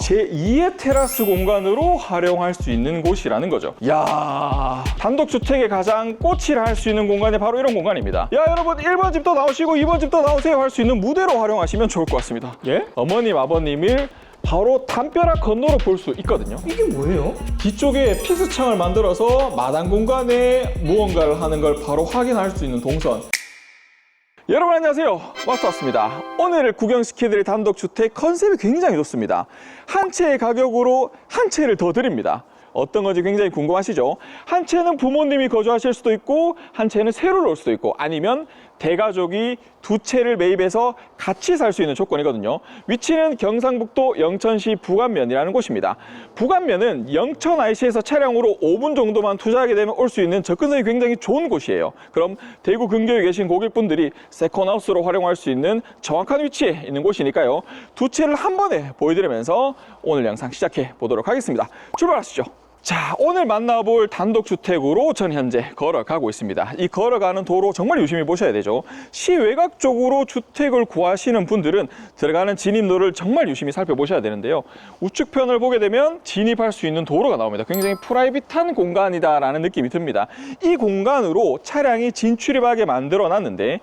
제2의 테라스 공간으로 활용할 수 있는 곳이라는 거죠. 야, 단독주택의 가장 꽃이라 할 수 있는 공간이 바로 이런 공간입니다. 야, 여러분 1번 집도 나오시고 2번 집도 나오세요 할 수 있는 무대로 활용하시면 좋을 것 같습니다. 예? 어머님, 아버님을 바로 담벼락 건너로 볼 수 있거든요. 이게 뭐예요? 뒤쪽에 피스창을 만들어서 마당 공간에 무언가를 하는 걸 바로 확인할 수 있는 동선. 여러분 안녕하세요, 마스터 왔습니다. 오늘 구경시켜드릴 단독주택 컨셉이 굉장히 좋습니다. 한 채의 가격으로 한 채를 더 드립니다. 어떤 건지 굉장히 궁금하시죠? 한 채는 부모님이 거주하실 수도 있고 한 채는 새로 올 수도 있고 아니면 대가족이 두 채를 매입해서 같이 살 수 있는 조건이거든요. 위치는 경상북도 영천시 부감면이라는 곳입니다. 부감면은 영천 IC에서 차량으로 5분 정도만 투자하게 되면 올 수 있는 접근성이 굉장히 좋은 곳이에요. 그럼 대구 근교에 계신 고객분들이 세컨하우스로 활용할 수 있는 정확한 위치에 있는 곳이니까요. 두 채를 한 번에 보여드리면서 오늘 영상 시작해 보도록 하겠습니다. 출발하시죠. 자, 오늘 만나볼 단독주택으로 전 현재 걸어가고 있습니다. 이 걸어가는 도로 정말 유심히 보셔야 되죠. 시외곽 쪽으로 주택을 구하시는 분들은 들어가는 진입로를 정말 유심히 살펴보셔야 되는데요. 우측편을 보게 되면 진입할 수 있는 도로가 나옵니다. 굉장히 프라이빗한 공간이다라는 느낌이 듭니다. 이 공간으로 차량이 진출입하게 만들어 놨는데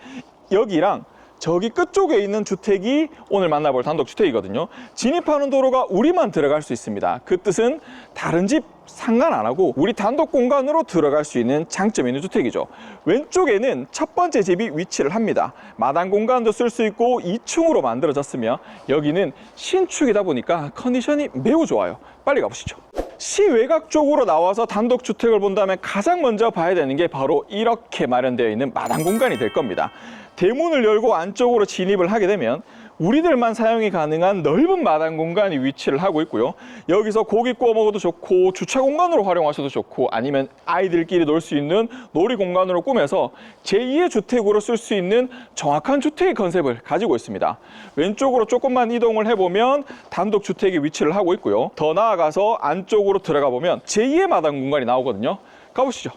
여기랑 저기 끝쪽에 있는 주택이 오늘 만나볼 단독주택이거든요. 진입하는 도로가 우리만 들어갈 수 있습니다. 그 뜻은 다른 집 상관 안 하고 우리 단독 공간으로 들어갈 수 있는 장점이 있는 주택이죠. 왼쪽에는 첫 번째 집이 위치를 합니다. 마당 공간도 쓸 수 있고 2층으로 만들어졌으며 여기는 신축이다 보니까 컨디션이 매우 좋아요. 빨리 가보시죠. 시외곽 쪽으로 나와서 단독주택을 본다면 가장 먼저 봐야 되는 게 바로 이렇게 마련되어 있는 마당 공간이 될 겁니다. 대문을 열고 안쪽으로 진입을 하게 되면 우리들만 사용이 가능한 넓은 마당 공간이 위치를 하고 있고요. 여기서 고기 구워 먹어도 좋고 주차 공간으로 활용하셔도 좋고 아니면 아이들끼리 놀 수 있는 놀이 공간으로 꾸며서 제2의 주택으로 쓸 수 있는 정확한 주택의 컨셉을 가지고 있습니다. 왼쪽으로 조금만 이동을 해보면 단독주택이 위치를 하고 있고요. 더 나아가서 안쪽으로 들어가 보면 제2의 마당 공간이 나오거든요. 가보시죠.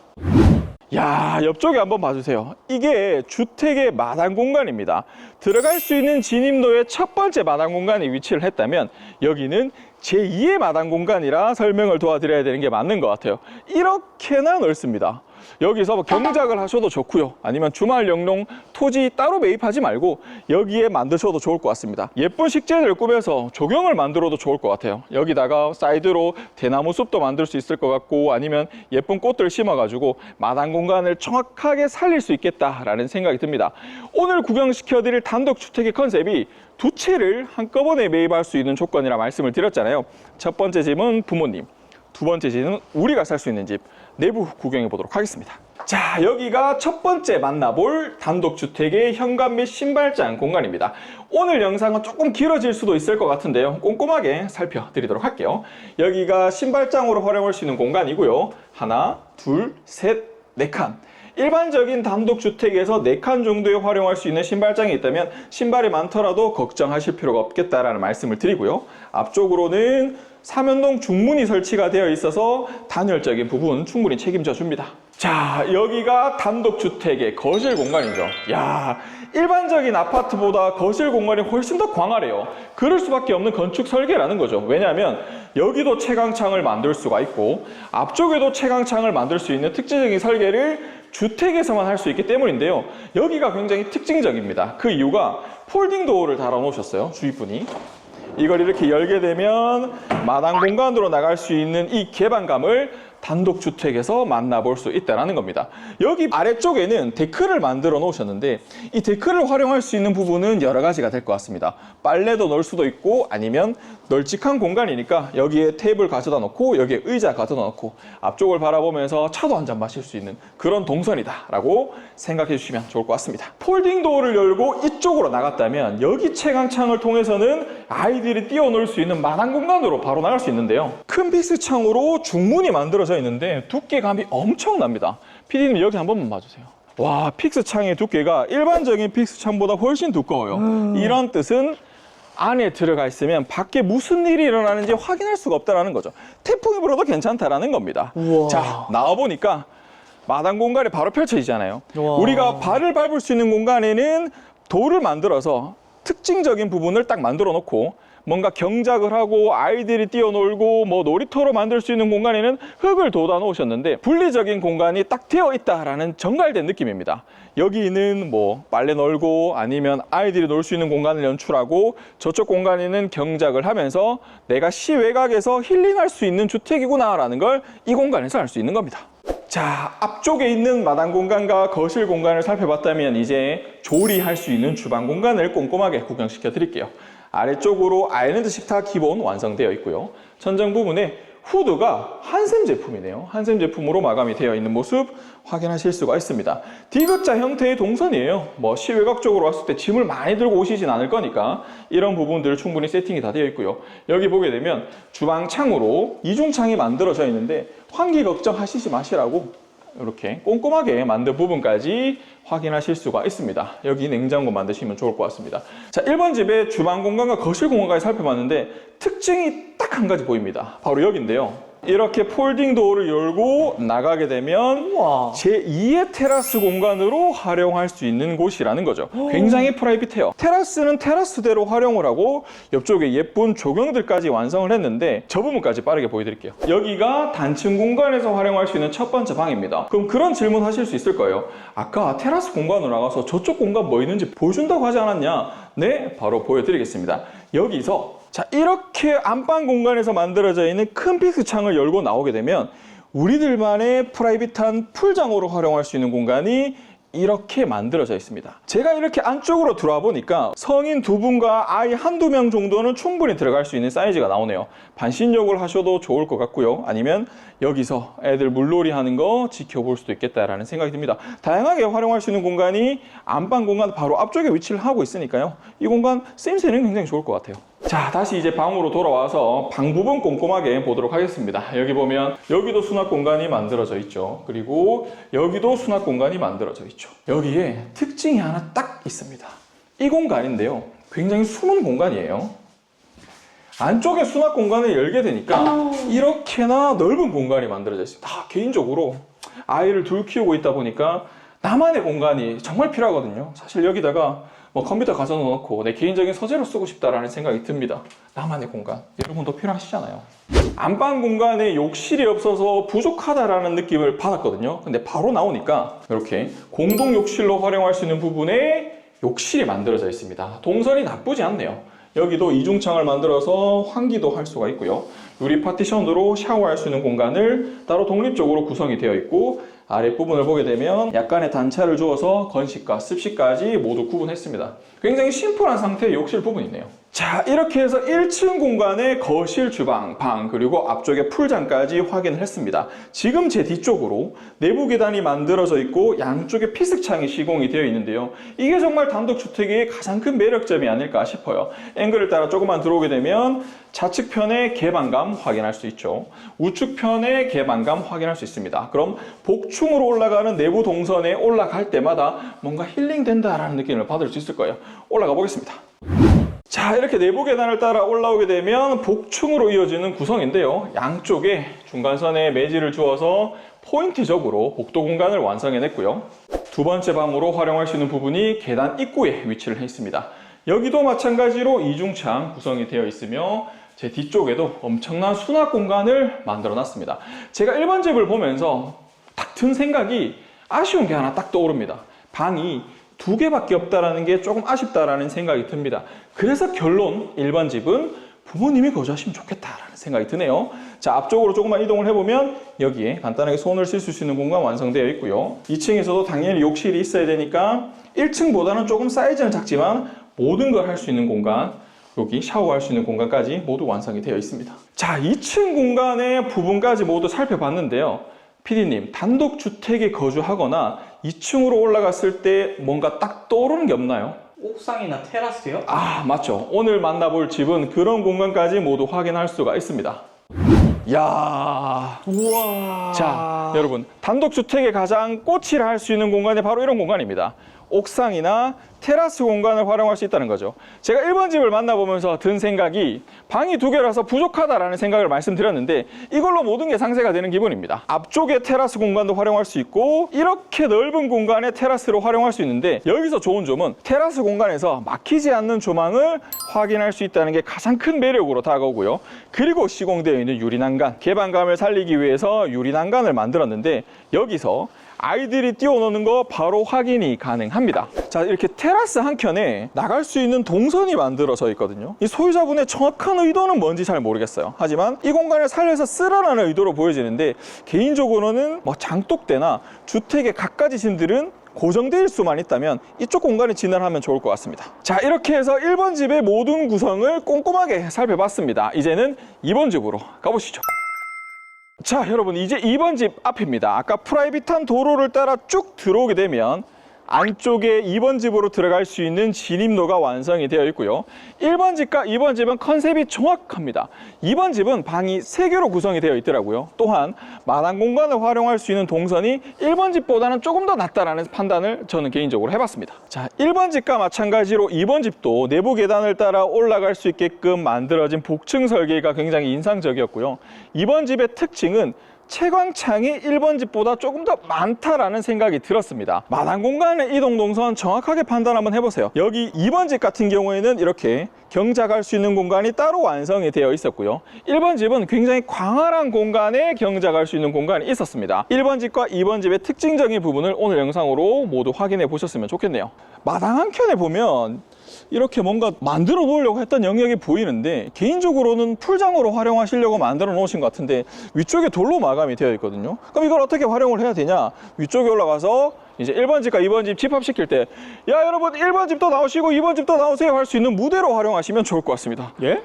야, 옆쪽에 한번 봐주세요. 이게 주택의 마당 공간입니다. 들어갈 수 있는 진입로의 첫 번째 마당 공간이 위치를 했다면 여기는 제2의 마당 공간이라 설명을 도와드려야 되는 게 맞는 것 같아요. 이렇게나 넓습니다. 여기서 경작을 하셔도 좋고요. 아니면 주말용용 토지 따로 매입하지 말고 여기에 만드셔도 좋을 것 같습니다. 예쁜 식재를 꾸며서 조경을 만들어도 좋을 것 같아요. 여기다가 사이드로 대나무 숲도 만들 수 있을 것 같고 아니면 예쁜 꽃들 심어가지고 마당 공간을 정확하게 살릴 수 있겠다라는 생각이 듭니다. 오늘 구경시켜드릴 단독주택의 컨셉이 두 채를 한꺼번에 매입할 수 있는 조건이라 말씀을 드렸잖아요. 첫 번째 집은 부모님, 두 번째 집은 우리가 살 수 있는 집, 내부 구경해 보도록 하겠습니다. 자, 여기가 첫 번째 만나볼 단독주택의 현관 및 신발장 공간입니다. 오늘 영상은 조금 길어질 수도 있을 것 같은데요. 꼼꼼하게 살펴드리도록 할게요. 여기가 신발장으로 활용할 수 있는 공간이고요. 하나, 둘, 셋, 네 칸. 일반적인 단독주택에서 4칸 정도에 활용할 수 있는 신발장이 있다면 신발이 많더라도 걱정하실 필요가 없겠다라는 말씀을 드리고요. 앞쪽으로는 삼연동 중문이 설치가 되어 있어서 단열적인 부분 충분히 책임져 줍니다. 자, 여기가 단독주택의 거실 공간이죠. 야, 일반적인 아파트보다 거실 공간이 훨씬 더 광활해요. 그럴 수밖에 없는 건축 설계라는 거죠. 왜냐하면 여기도 채광창을 만들 수가 있고 앞쪽에도 채광창을 만들 수 있는 특징적인 설계를 주택에서만 할 수 있기 때문인데요. 여기가 굉장히 특징적입니다. 그 이유가 폴딩 도어를 달아 놓으셨어요, 주위분이. 이걸 이렇게 열게 되면 마당 공간으로 나갈 수 있는 이 개방감을 단독주택에서 만나볼 수 있다는 겁니다. 여기 아래쪽에는 데크를 만들어 놓으셨는데 이 데크를 활용할 수 있는 부분은 여러 가지가 될 것 같습니다. 빨래도 넣을 수도 있고 아니면 널찍한 공간이니까 여기에 테이블 가져다 놓고 여기에 의자 가져다 놓고 앞쪽을 바라보면서 차도 한 잔 마실 수 있는 그런 동선이다 라고 생각해 주시면 좋을 것 같습니다. 폴딩 도어를 열고 이쪽으로 나갔다면 여기 채광창을 통해서는 아이들이 뛰어놀 수 있는 마당 공간으로 바로 나갈 수 있는데요. 큰 픽스 창으로 중문이 만들어져 있는데 두께감이 엄청납니다. PD님 여기 한 번만 봐주세요. 와, 픽스 창의 두께가 일반적인 픽스 창보다 훨씬 두꺼워요. 이런 뜻은 안에 들어가 있으면 밖에 무슨 일이 일어나는지 확인할 수가 없다는 거죠. 태풍이 불어도 괜찮다라는 겁니다. 우와. 자, 나와보니까 마당 공간이 바로 펼쳐지잖아요. 우와. 우리가 발을 밟을 수 있는 공간에는 돌을 만들어서 특징적인 부분을 딱 만들어 놓고 뭔가 경작을 하고 아이들이 뛰어놀고 뭐 놀이터로 만들 수 있는 공간에는 흙을 돋아 놓으셨는데 분리적인 공간이 딱 되어 있다라는 정갈된 느낌입니다. 여기는 뭐 빨래 널고 아니면 아이들이 놀 수 있는 공간을 연출하고 저쪽 공간에는 경작을 하면서 내가 시외곽에서 힐링할 수 있는 주택이구나 라는 걸 이 공간에서 알 수 있는 겁니다. 자, 앞쪽에 있는 마당 공간과 거실 공간을 살펴봤다면 이제 조리할 수 있는 주방 공간을 꼼꼼하게 구경시켜 드릴게요. 아래쪽으로 아일랜드 식탁 기본 완성되어 있고요. 천장 부분에 후드가 한샘 제품이네요. 한샘 제품으로 마감이 되어 있는 모습 확인하실 수가 있습니다. D극자 형태의 동선이에요. 뭐 시외곽 쪽으로 왔을 때 짐을 많이 들고 오시진 않을 거니까 이런 부분들 충분히 세팅이 다 되어 있고요. 여기 보게 되면 주방 창으로 이중창이 만들어져 있는데 환기 걱정하시지 마시라고 이렇게 꼼꼼하게 만든 부분까지 확인하실 수가 있습니다. 여기 냉장고 만드시면 좋을 것 같습니다. 자, 1번 집의 주방 공간과 거실 공간까지 살펴봤는데 특징이 딱 한 가지 보입니다. 바로 여기인데요. 이렇게 폴딩 도어를 열고 나가게 되면 제2의 테라스 공간으로 활용할 수 있는 곳이라는 거죠. 굉장히 프라이빗해요. 테라스는 테라스대로 활용을 하고 옆쪽에 예쁜 조경들까지 완성을 했는데 저 부분까지 빠르게 보여드릴게요. 여기가 단층 공간에서 활용할 수 있는 첫 번째 방입니다. 그럼 그런 질문 하실 수 있을 거예요. 아까 테라스 공간으로 나가서 저쪽 공간 뭐 있는지 보여준다고 하지 않았냐? 네, 바로 보여드리겠습니다. 여기서 자, 이렇게 안방 공간에서 만들어져 있는 큰 픽스 창을 열고 나오게 되면 우리들만의 프라이빗한 풀장으로 활용할 수 있는 공간이 이렇게 만들어져 있습니다. 제가 이렇게 안쪽으로 들어와 보니까 성인 두 분과 아이 한두 명 정도는 충분히 들어갈 수 있는 사이즈가 나오네요. 반신욕을 하셔도 좋을 것 같고요. 아니면 여기서 애들 물놀이 하는 거 지켜볼 수도 있겠다라는 생각이 듭니다. 다양하게 활용할 수 있는 공간이 안방 공간 바로 앞쪽에 위치를 하고 있으니까요. 이 공간 쓰임새는 굉장히 좋을 것 같아요. 자, 다시 이제 방으로 돌아와서 방 부분 꼼꼼하게 보도록 하겠습니다. 여기 보면 여기도 수납 공간이 만들어져 있죠. 그리고 여기도 수납 공간이 만들어져 있죠. 여기에 특징이 하나 딱 있습니다. 이 공간인데요. 굉장히 숨은 공간이에요. 안쪽에 수납 공간을 열게 되니까 이렇게나 넓은 공간이 만들어져 있습니다. 개인적으로 아이를 둘 키우고 있다 보니까 나만의 공간이 정말 필요하거든요. 사실 여기다가 뭐 컴퓨터 가져다 놓고 내 개인적인 서재로 쓰고 싶다라는 생각이 듭니다. 나만의 공간. 여러분도 필요하시잖아요. 안방 공간에 욕실이 없어서 부족하다라는 느낌을 받았거든요. 근데 바로 나오니까 이렇게 공동 욕실로 활용할 수 있는 부분에 욕실이 만들어져 있습니다. 동선이 나쁘지 않네요. 여기도 이중창을 만들어서 환기도 할 수가 있고요. 유리 파티션으로 샤워할 수 있는 공간을 따로 독립적으로 구성이 되어 있고 아랫부분을 보게 되면 약간의 단차를 주어서 건식과 습식까지 모두 구분했습니다. 굉장히 심플한 상태의 욕실 부분이네요. 자, 이렇게 해서 1층 공간의 거실, 주방, 방, 그리고 앞쪽에 풀장까지 확인을 했습니다. 지금 제 뒤쪽으로 내부 계단이 만들어져 있고 양쪽에 피스창이 시공이 되어 있는데요. 이게 정말 단독주택의 가장 큰 매력점이 아닐까 싶어요. 앵글을 따라 조금만 들어오게 되면 좌측편의 개방감 확인할 수 있죠. 우측편의 개방감 확인할 수 있습니다. 그럼 복층으로 올라가는 내부 동선에 올라갈 때마다 뭔가 힐링된다라는 느낌을 받을 수 있을 거예요. 올라가 보겠습니다. 자, 이렇게 내부 계단을 따라 올라오게 되면 복층으로 이어지는 구성인데요. 양쪽에 중간선에 매질을 주어서 포인트적으로 복도 공간을 완성해냈고요. 두 번째 방으로 활용할 수 있는 부분이 계단 입구에 위치를 했습니다. 여기도 마찬가지로 이중창 구성이 되어 있으며 제 뒤쪽에도 엄청난 수납 공간을 만들어 놨습니다. 제가 1번 집을 보면서 딱 든 생각이 아쉬운 게 하나 딱 떠오릅니다. 방이 2개밖에 없다라는 게 조금 아쉽다라는 생각이 듭니다. 그래서 결론 1번 집은 부모님이 거주하시면 좋겠다라는 생각이 드네요. 자, 앞쪽으로 조금만 이동을 해보면 여기에 간단하게 손을 씻을 수 있는 공간 완성되어 있고요. 2층에서도 당연히 욕실이 있어야 되니까 1층보다는 조금 사이즈는 작지만 모든 걸 할 수 있는 공간, 여기 샤워할 수 있는 공간까지 모두 완성이 되어 있습니다. 자, 2층 공간의 부분까지 모두 살펴봤는데요. PD님, 단독주택에 거주하거나 2층으로 올라갔을 때 뭔가 딱 떠오르는 게 없나요? 옥상이나 테라스요? 아, 맞죠. 오늘 만나볼 집은 그런 공간까지 모두 확인할 수가 있습니다. 이야. 우와. 자, 여러분, 단독주택의 가장 꽃이라 할 수 있는 공간이 바로 이런 공간입니다. 옥상이나 테라스 공간을 활용할 수 있다는 거죠. 제가 1번 집을 만나보면서 든 생각이 방이 2개라서 부족하다라는 생각을 말씀드렸는데 이걸로 모든 게 상쇄가 되는 기분입니다. 앞쪽에 테라스 공간도 활용할 수 있고 이렇게 넓은 공간에 테라스로 활용할 수 있는데 여기서 좋은 점은 테라스 공간에서 막히지 않는 조망을 확인할 수 있다는 게 가장 큰 매력으로 다가오고요. 그리고 시공되어 있는 유리난간, 개방감을 살리기 위해서 유리난간을 만들었는데 여기서 아이들이 뛰어노는 거 바로 확인이 가능합니다. 자, 이렇게 테라스 한켠에 나갈 수 있는 동선이 만들어져 있거든요. 이 소유자분의 정확한 의도는 뭔지 잘 모르겠어요. 하지만 이 공간을 살려서 쓰라는 의도로 보여지는데 개인적으로는 뭐 장독대나 주택의 갖가지 짐들은 고정될 수만 있다면 이쪽 공간에 진열하면 좋을 것 같습니다. 자, 이렇게 해서 1번 집의 모든 구성을 꼼꼼하게 살펴봤습니다. 이제는 2번 집으로 가보시죠. 자, 여러분, 이제 2번 집 앞입니다. 아까 프라이빗한 도로를 따라 쭉 들어오게 되면 안쪽에 2번 집으로 들어갈 수 있는 진입로가 완성이 되어 있고요. 1번 집과 2번 집은 컨셉이 정확합니다. 2번 집은 방이 3개로 구성이 되어 있더라고요. 또한 마당 공간을 활용할 수 있는 동선이 1번 집보다는 조금 더 낫다라는 판단을 저는 개인적으로 해봤습니다. 자, 1번 집과 마찬가지로 2번 집도 내부 계단을 따라 올라갈 수 있게끔 만들어진 복층 설계가 굉장히 인상적이었고요. 2번 집의 특징은 채광창이 1번 집보다 조금 더 많다라는 생각이 들었습니다. 마당 공간의 이동 동선 정확하게 판단 한번 해보세요. 여기 2번 집 같은 경우에는 이렇게 경작할 수 있는 공간이 따로 완성이 되어 있었고요. 1번 집은 굉장히 광활한 공간에 경작할 수 있는 공간이 있었습니다. 1번 집과 2번 집의 특징적인 부분을 오늘 영상으로 모두 확인해 보셨으면 좋겠네요. 마당 한켠에 보면 이렇게 뭔가 만들어 놓으려고 했던 영역이 보이는데 개인적으로는 풀장으로 활용하시려고 만들어 놓으신 것 같은데 위쪽에 돌로 마감이 되어 있거든요. 그럼 이걸 어떻게 활용을 해야 되냐? 위쪽에 올라가서 이제 1번 집과 2번 집 집합시킬 때 야, 여러분 1번 집도 나오시고 2번 집도 나오세요 할 수 있는 무대로 활용하시면 좋을 것 같습니다. 예?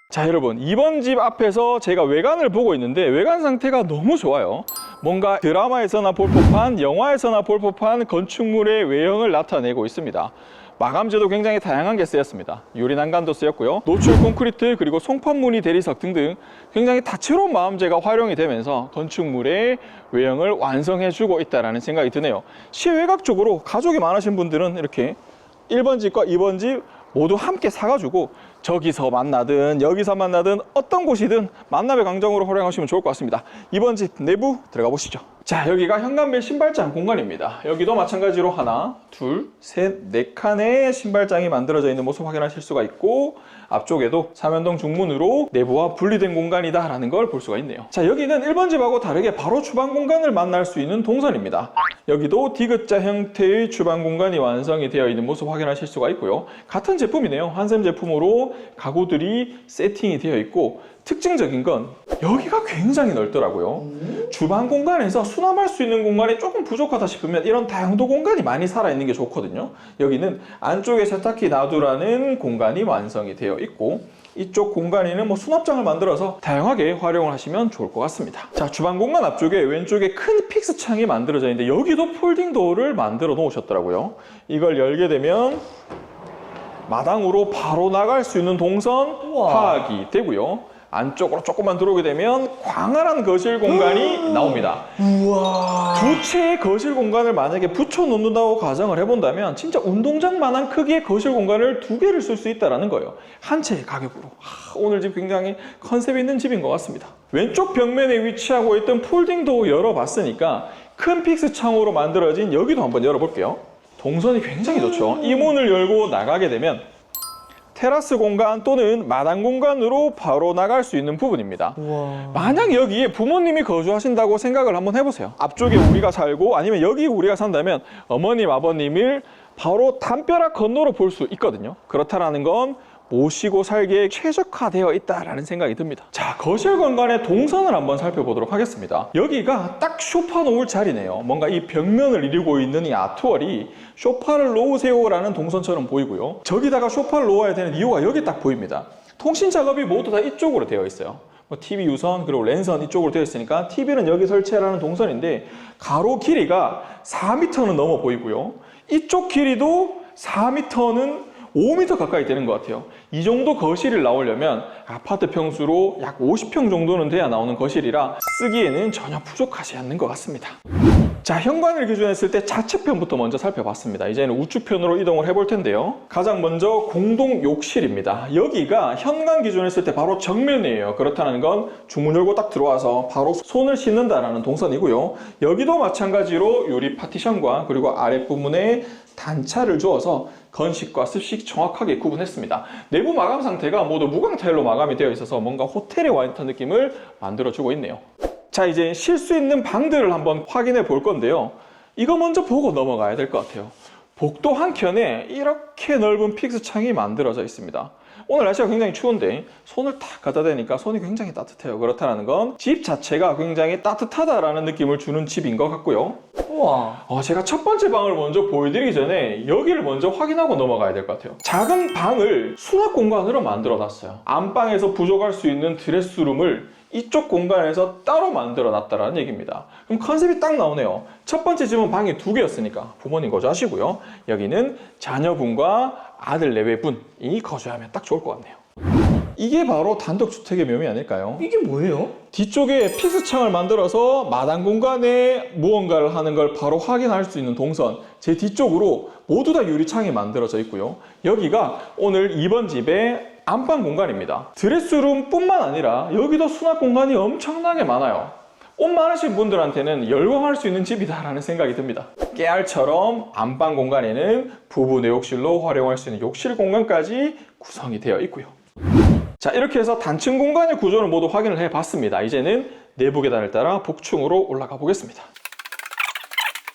자, 여러분, 2번 집 앞에서 제가 외관을 보고 있는데 외관 상태가 너무 좋아요. 뭔가 드라마에서나 볼 법한, 영화에서나 볼 법한 건축물의 외형을 나타내고 있습니다. 마감재도 굉장히 다양한 게 쓰였습니다. 유리 난간도 쓰였고요. 노출 콘크리트 그리고 송판무늬 대리석 등등 굉장히 다채로운 마감재가 활용이 되면서 건축물의 외형을 완성해주고 있다는 생각이 드네요. 시외곽적으로 가족이 많으신 분들은 이렇게 1번 집과 2번 집 모두 함께 사가지고 저기서 만나든 여기서 만나든 어떤 곳이든 만남의 광장으로 활용하시면 좋을 것 같습니다. 2번 집 내부 들어가 보시죠. 자, 여기가 현관별 신발장 공간입니다. 여기도 마찬가지로 하나, 둘, 셋, 4칸의 신발장이 만들어져 있는 모습 확인하실 수가 있고 앞쪽에도 삼연동 중문으로 내부와 분리된 공간이다 라는 걸 볼 수가 있네요. 자, 여기는 1번 집하고 다르게 바로 주방 공간을 만날 수 있는 동선입니다. 여기도 디귿자 형태의 주방 공간이 완성이 되어 있는 모습 확인하실 수가 있고요. 같은 제품이네요. 한샘 제품으로 가구들이 세팅이 되어 있고 특징적인 건 여기가 굉장히 넓더라고요. 주방 공간에서 수납할 수 있는 공간이 조금 부족하다 싶으면 이런 다용도 공간이 많이 살아있는 게 좋거든요. 여기는 안쪽에 세탁기 놔두라는 공간이 완성이 되어 있고 이쪽 공간에는 뭐 수납장을 만들어서 다양하게 활용을 하시면 좋을 것 같습니다. 자, 주방 공간 앞쪽에 왼쪽에 큰 픽스 창이 만들어져 있는데 여기도 폴딩 도어를 만들어 놓으셨더라고요. 이걸 열게 되면 마당으로 바로 나갈 수 있는 동선 파악이 되고요. 안쪽으로 조금만 들어오게 되면 광활한 거실 공간이 나옵니다. 우와. 두 채의 거실 공간을 만약에 붙여 놓는다고 가정을 해본다면 진짜 운동장만한 크기의 거실 공간을 2개를 쓸 수 있다는 거예요. 한 채의 가격으로. 오늘 집 굉장히 컨셉 있는 집인 것 같습니다. 왼쪽 벽면에 위치하고 있던 폴딩도 열어봤으니까 큰 픽스 창으로 만들어진 여기도 한번 열어볼게요. 동선이 굉장히 좋죠. 이 문을 열고 나가게 되면 테라스 공간 또는 마당 공간으로 바로 나갈 수 있는 부분입니다. 우와. 만약 여기에 부모님이 거주하신다고 생각을 한번 해보세요. 앞쪽에 우리가 살고 아니면 여기 우리가 산다면 어머님, 아버님을 바로 담벼락 건너로 볼 수 있거든요. 그렇다라는 건 모시고 살기에 최적화되어 있다라는 생각이 듭니다. 자, 거실 공간의 동선을 한번 살펴보도록 하겠습니다. 여기가 딱 소파 놓을 자리네요. 뭔가 이 벽면을 이루고 있는 이 아트월이 소파를 놓으세요라는 동선처럼 보이고요. 저기다가 소파를 놓아야 되는 이유가 여기 딱 보입니다. 통신 작업이 모두 다 이쪽으로 되어 있어요. TV 유선 그리고 랜선 이쪽으로 되어 있으니까 TV는 여기 설치하라는 동선인데 가로 길이가 4m는 넘어 보이고요. 이쪽 길이도 4m는 5m 가까이 되는 것 같아요. 이 정도 거실을 나오려면 아파트 평수로 약 50평 정도는 돼야 나오는 거실이라 쓰기에는 전혀 부족하지 않는 것 같습니다. 자, 현관을 기준했을 때 좌측편부터 먼저 살펴봤습니다. 이제는 우측편으로 이동을 해볼 텐데요. 가장 먼저 공동 욕실입니다. 여기가 현관 기준했을 때 바로 정면이에요. 그렇다는 건 주문 열고 딱 들어와서 바로 손을 씻는다라는 동선이고요. 여기도 마찬가지로 유리 파티션과 그리고 아랫부분에 단차를 주어서 건식과 습식 정확하게 구분했습니다. 내부 마감 상태가 모두 무광 타일로 마감이 되어 있어서 뭔가 호텔에 와 있는 느낌을 만들어주고 있네요. 자, 이제 쉴 수 있는 방들을 한번 확인해 볼 건데요. 이거 먼저 보고 넘어가야 될 것 같아요. 복도 한켠에 이렇게 넓은 픽스 창이 만들어져 있습니다. 오늘 날씨가 굉장히 추운데 손을 탁 갖다 대니까 손이 굉장히 따뜻해요. 그렇다는 건 집 자체가 굉장히 따뜻하다라는 느낌을 주는 집인 것 같고요. 우와. 제가 첫 번째 방을 먼저 보여드리기 전에 여기를 먼저 확인하고 넘어가야 될 것 같아요. 작은 방을 수납 공간으로 만들어 놨어요. 안방에서 부족할 수 있는 드레스룸을 이쪽 공간에서 따로 만들어 놨다라는 얘기입니다. 그럼 컨셉이 딱 나오네요. 첫 번째 집은 방이 2개였으니까 부모님 거주하시고요. 여기는 자녀분과 아들 내외분이 거주하면 딱 좋을 것 같네요. 이게 바로 단독주택의 묘미 아닐까요? 이게 뭐예요? 뒤쪽에 픽스창을 만들어서 마당 공간에 무언가를 하는 걸 바로 확인할 수 있는 동선, 제 뒤쪽으로 모두 다 유리창이 만들어져 있고요. 여기가 오늘 2번 집의 안방 공간입니다. 드레스룸 뿐만 아니라 여기도 수납 공간이 엄청나게 많아요. 옷 많으신 분들한테는 열광할 수 있는 집이다라는 생각이 듭니다. 깨알처럼 안방 공간에는 부부 내욕실로 활용할 수 있는 욕실 공간까지 구성이 되어 있고요. 자, 이렇게 해서 단층 공간의 구조를 모두 확인을 해봤습니다. 이제는 내부 계단을 따라 복층으로 올라가 보겠습니다.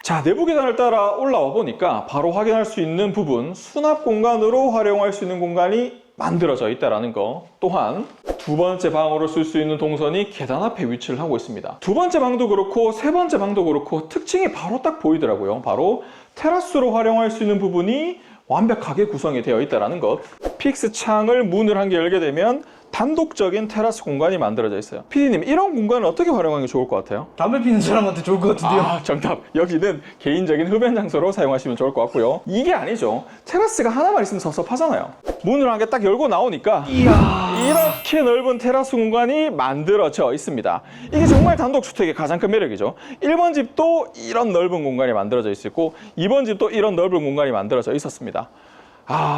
자, 내부 계단을 따라 올라와 보니까 바로 확인할 수 있는 부분, 수납 공간으로 활용할 수 있는 공간이 만들어져 있다는 거, 또한 두 번째 방으로 쓸 수 있는 동선이 계단 앞에 위치를 하고 있습니다. 두 번째 방도 그렇고 세 번째 방도 그렇고 특징이 바로 딱 보이더라고요. 바로 테라스로 활용할 수 있는 부분이 완벽하게 구성이 되어 있다는 것. 픽스 창을 문을 한 개 열게 되면 단독적인 테라스 공간이 만들어져 있어요. PD님, 이런 공간을 어떻게 활용하는 게 좋을 것 같아요? 담배 피는 사람한테 좋을 것 같은데요? 정답. 여기는 개인적인 흡연 장소로 사용하시면 좋을 것 같고요. 이게 아니죠. 테라스가 하나만 있으면 섭섭하잖아요. 문을 한 개 딱 열고 나오니까 이야. 이렇게 넓은 테라스 공간이 만들어져 있습니다. 이게 정말 단독주택의 가장 큰 매력이죠. 1번 집도 이런 넓은 공간이 만들어져 있었고 2번 집도 이런 넓은 공간이 만들어져 있었습니다.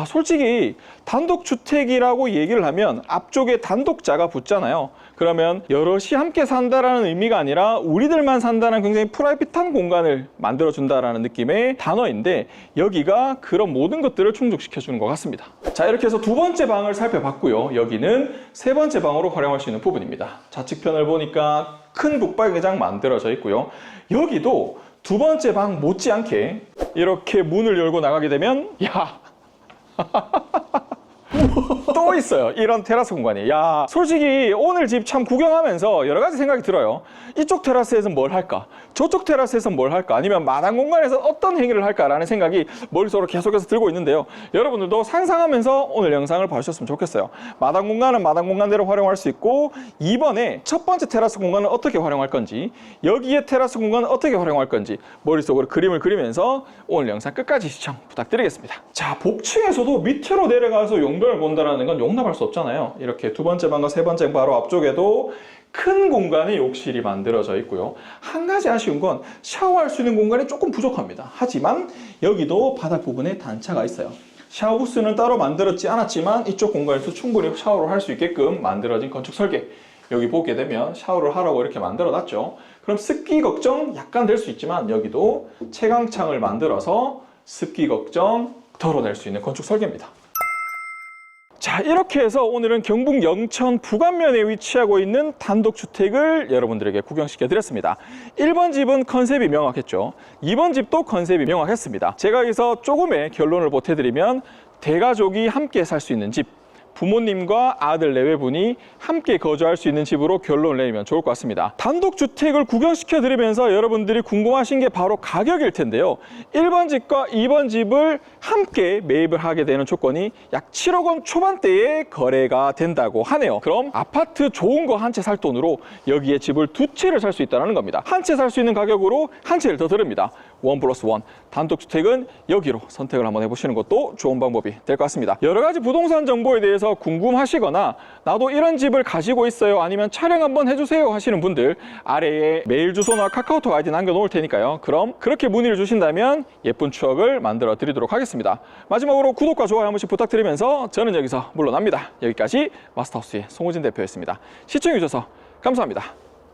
솔직히 단독주택이라고 얘기를 하면 앞쪽에 단독자가 붙잖아요. 그러면 여럿이 함께 산다라는 의미가 아니라 우리들만 산다는 굉장히 프라이빗한 공간을 만들어준다라는 느낌의 단어인데 여기가 그런 모든 것들을 충족시켜주는 것 같습니다. 자, 이렇게 해서 두 번째 방을 살펴봤고요. 여기는 세 번째 방으로 활용할 수 있는 부분입니다. 좌측편을 보니까 큰 북박이장 만들어져 있고요. 여기도 두 번째 방 못지않게 이렇게 문을 열고 나가게 되면 또 있어요. 이런 테라스 공간이. 솔직히 오늘 집 참 구경하면서 여러 가지 생각이 들어요. 이쪽 테라스에서는 뭘 할까? 저쪽 테라스에서는 뭘 할까? 아니면 마당 공간에서 어떤 행위를 할까라는 생각이 머릿속으로 계속해서 들고 있는데요. 여러분들도 상상하면서 오늘 영상을 봐주셨으면 좋겠어요. 마당 공간은 마당 공간대로 활용할 수 있고, 이번에 첫 번째 테라스 공간을 어떻게 활용할 건지, 여기에 테라스 공간을 어떻게 활용할 건지 머릿속으로 그림을 그리면서 오늘 영상 끝까지 시청 부탁드리겠습니다. 자, 복층에서도 밑으로 내려가서 용변을 본다는 건 용납할 수 없잖아요. 이렇게 두 번째 방과 세 번째 방 바로 앞쪽에도 큰 공간의 욕실이 만들어져 있고요. 한 가지 아쉬운 건 샤워할 수 있는 공간이 조금 부족합니다. 하지만 여기도 바닥 부분에 단차가 있어요. 샤워 부스는 따로 만들었지 않았지만 이쪽 공간에서 충분히 샤워를 할 수 있게끔 만들어진 건축 설계. 여기 보게 되면 샤워를 하라고 이렇게 만들어 놨죠. 그럼 습기 걱정 약간 될 수 있지만 여기도 채광창을 만들어서 습기 걱정 덜어낼 수 있는 건축 설계입니다. 자, 이렇게 해서 오늘은 경북 영천 북안면에 위치하고 있는 단독주택을 여러분들에게 구경시켜 드렸습니다. 1번 집은 컨셉이 명확했죠. 2번 집도 컨셉이 명확했습니다. 제가 여기서 조금의 결론을 보태드리면 대가족이 함께 살 수 있는 집, 부모님과 아들 내외분이 함께 거주할 수 있는 집으로 결론을 내리면 좋을 것 같습니다. 단독주택을 구경시켜 드리면서 여러분들이 궁금하신 게 바로 가격일 텐데요. 1번 집과 2번 집을 함께 매입을 하게 되는 조건이 약 7억 원 초반대에 거래가 된다고 하네요. 그럼 아파트 좋은 거 한 채 살 돈으로 여기에 집을 두 채를 살 수 있다는 겁니다. 한 채 살 수 있는 가격으로 한 채를 더 드립니다. 1+1 단독주택은 여기로 선택을 한번 해보시는 것도 좋은 방법이 될 것 같습니다. 여러 가지 부동산 정보에 대해서 궁금하시거나 나도 이런 집을 가지고 있어요, 아니면 촬영 한번 해주세요 하시는 분들 아래에 메일 주소나 카카오톡 아이디 남겨놓을 테니까요. 그럼 그렇게 문의를 주신다면 예쁜 추억을 만들어 드리도록 하겠습니다. 마지막으로 구독과 좋아요 한 번씩 부탁드리면서 저는 여기서 물러납니다. 여기까지 마스터하우스의 송호진 대표였습니다. 시청해주셔서 감사합니다.